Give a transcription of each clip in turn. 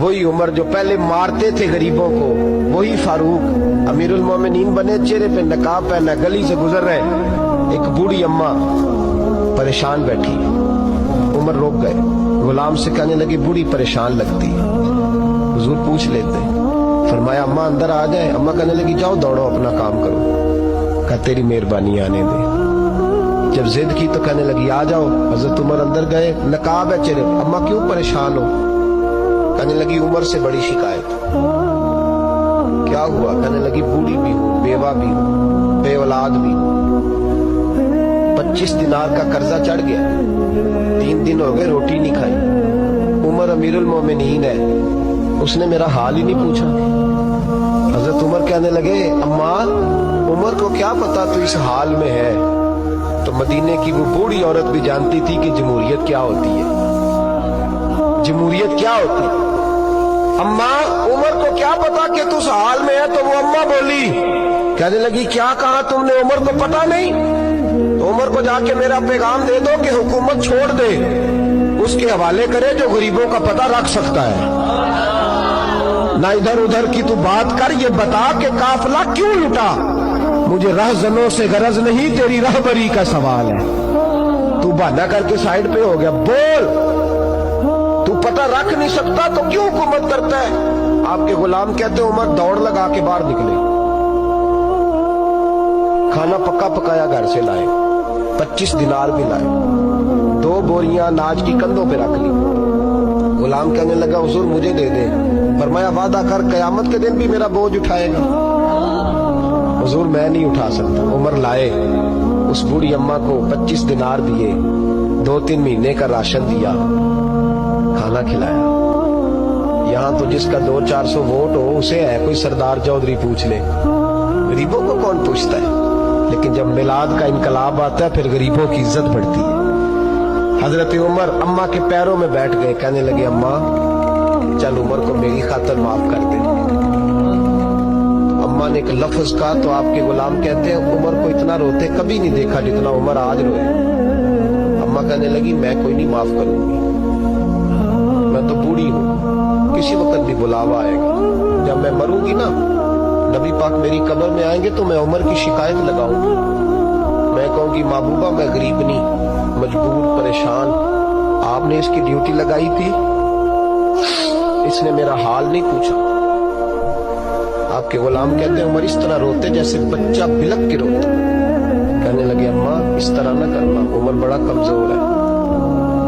وہی عمر جو پہلے مارتے تھے غریبوں کو، وہی فاروق امیرُ المومنین بنے، چہرے پہ نقاب پہنا، گلی سے گزر رہے، ایک بوڑھی اماں پریشان بیٹھی، عمر روک گئے، غلام سے کہنے لگے بوڑھی پریشان لگتی ہے، حضور پوچھ لیتے، فرمایا اماں اندر آ جائے، اماں کہنے لگی جاؤ دوڑو اپنا کام کرو، کہا تیری مہربانی آنے دے، جب ضد کی تو کہنے لگی آ جاؤ، حضرت عمر اندر گئے، نقاب ہے چہرے، اماں کیوں پریشان ہو؟ کہنے لگی عمر سے بڑی شکایت۔ کیا ہوا؟ کہنے لگی بوڑھی بھی ہوں، بیوہ بھی ہوں، بے اولاد بھی ہوں، 25 دینار کا قرضہ چڑھ گیا، 3 دن ہو گئے روٹی نہیں کھائی، عمر امیر المومنین ہے، اس نے میرا حال ہی نہیں پوچھا۔ حضرت عمر کہنے لگے اماں عمر کو کیا پتا تو اس حال میں ہے؟ تو مدینے کی وہ بوڑھی عورت بھی جانتی تھی کہ جمہوریت کیا ہوتی ہے، جمہوریت کیا ہوتی ہے۔ اماں عمر کو کیا پتا کہ تو اس حال میں ہے؟ تو وہ اماں بولی، کہنے لگی کیا کہا تم نے؟ عمر کو پتا نہیں؟ تو عمر کو جا کے میرا پیغام دے دو کہ حکومت چھوڑ دے، اس کے حوالے کرے جو غریبوں کا پتہ رکھ سکتا ہے، نہ ادھر ادھر کی تو بات کر، یہ بتا کہ قافلہ کیوں لٹا؟ مجھے رہزنوں سے غرض نہیں، تیری رہبری کا سوال ہے۔ تو بہانہ کر کے سائیڈ پہ ہو گیا، بول، تو پتہ رکھ نہیں سکتا تو کیوں حکومت کرتا ہے؟ آپ کے غلام کہتے ہیں عمر دوڑ لگا کے باہر نکلے، کھانا پکا پکایا گھر سے لائے، 25 دینار بھی لائے، 2 بوریاں اناج کی کندھوں پہ رکھ لی۔ غلام کہنے لگا حضور مجھے دے دے، فرمایا وعدہ کر قیامت کے دن بھی میرا بوجھ اٹھائے گا؟ حضور میں نہیں اٹھا سکتا۔ عمر لائے، اس بوڑھی اماں کو 25 دینار دیے، 2-3 مہینے کا راشن دیا، کھانا کھلایا۔ یہاں تو جس کا 200-400 ووٹ ہو اسے ہے کوئی سردار چودھری پوچھ لے، غریبوں کو کون پوچھتا ہے؟ لیکن جب میلاد کا انقلاب آتا ہے پھر غریبوں کی عزت بڑھتی ہے۔ حضرت عمر اماں کے پیروں میں بیٹھ گئے، کہنے لگے اماں چل عمر کو میری خاطر معاف کر دے۔ اماں نے ایک لفظ کہا تو آپ کے غلام کہتے ہیں عمر کو اتنا روتے کبھی نہیں دیکھا جتنا عمر آج روئے۔ اماں کہنے لگی میں کوئی نہیں معاف کروں گی، میں تو بوڑھی ہوں، کسی وقت بھی بلاوا آئے گا، جب میں مروں گی نا نبی پاک میری قبر میں آئیں گے تو میں عمر کی شکایت لگاؤں گی، میں کہوں گی محبوبہ میں غریب نہیں، مجبور، پریشان، آپ نے اس کی ڈیوٹی لگائی تھی، اس نے میرا حال نہیں پوچھا۔ آپ کے غلام کہتے ہیں عمر اس طرح روتے جیسے بچہ بلک کے روتا۔ کہنے لگے اماں اس طرح نہ کرنا، عمر بڑا کمزور ہے،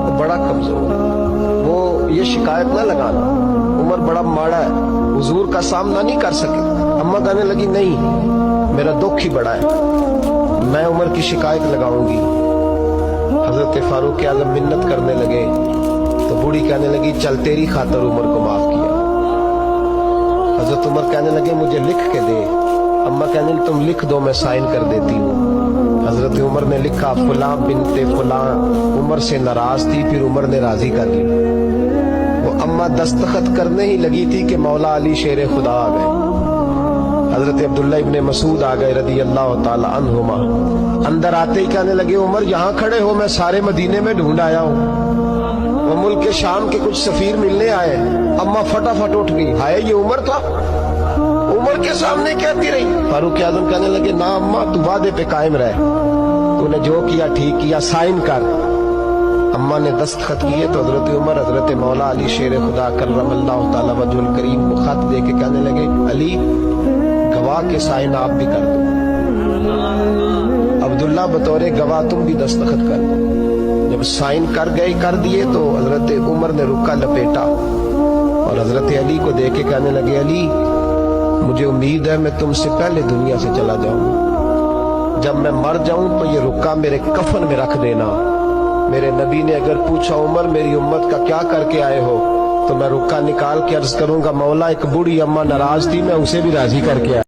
وہ بڑا کمزور ہے، وہ یہ شکایت نہ لگانا، عمر بڑا ماڑا ہے، حضور کا سامنا نہیں کر سکے۔ اماں کہنے لگی نہیں، میرا دکھ ہی بڑا ہے، میں عمر کی شکایت لگاؤں گی۔ حضرت فاروق اعظم منت کرنے لگے تو بوڑھی کہنے لگی چل تیری خاطر عمر کو معاف کیا۔ حضرت عمر کہنے لگے مجھے لکھ کے دے، اماں کہنے لگی تم لکھ دو میں سائن کر دیتی ہوں۔ حضرت عمر نے لکھا فلاں بنت فلاں عمر سے ناراض تھی، پھر عمر نے راضی کر لی۔ وہ اماں دستخط کرنے ہی لگی تھی کہ مولا علی شیر خدا آ گئے، حضرت عبداللہ ابن مسعود آ گئے رضی اللہ تعالی عنہما۔ اندر آتے ہی کہنے لگے عمر یہاں کھڑے ہو، میں سارے مدینے میں ڈھونڈ آیا ہوں، وہ ملک شام کے کچھ سفیر ملنے آئے۔ اماں فٹافٹ اٹھ گئی، ہائے یہ عمر تھا، عمر کے سامنے کہتی رہی۔ فاروق اعظم کہنے لگے نا اماں تو وعدے پہ قائم رہ، تو نے جو کیا ٹھیک کیا، سائن کر۔ اماں نے دستخط کیے تو حضرت عمر حضرت مولا علی شیر خدا کرم اللہ تعالی وجہ الکریم کو خط دے کے کہنے لگے علی گواہ کے سائن آپ بھی کر دو، عبداللہ بطور گواہ تم بھی دستخط کر دو۔ جب سائن کر دیے تو حضرت عمر نے رکا لپیٹا اور حضرت علی کو دے کے کہنے لگے علی مجھے امید ہے میں تم سے پہلے دنیا سے چلا جاؤں، جب میں مر جاؤں تو یہ رکا میرے کفن میں رکھ دینا۔ میرے نبی نے اگر پوچھا عمر میری امت کا کیا کر کے آئے ہو تو میں رکا نکال کے عرض کروں گا مولا ایک بوڑھی اماں ناراض تھی، میں اسے بھی راضی کر کے آیا۔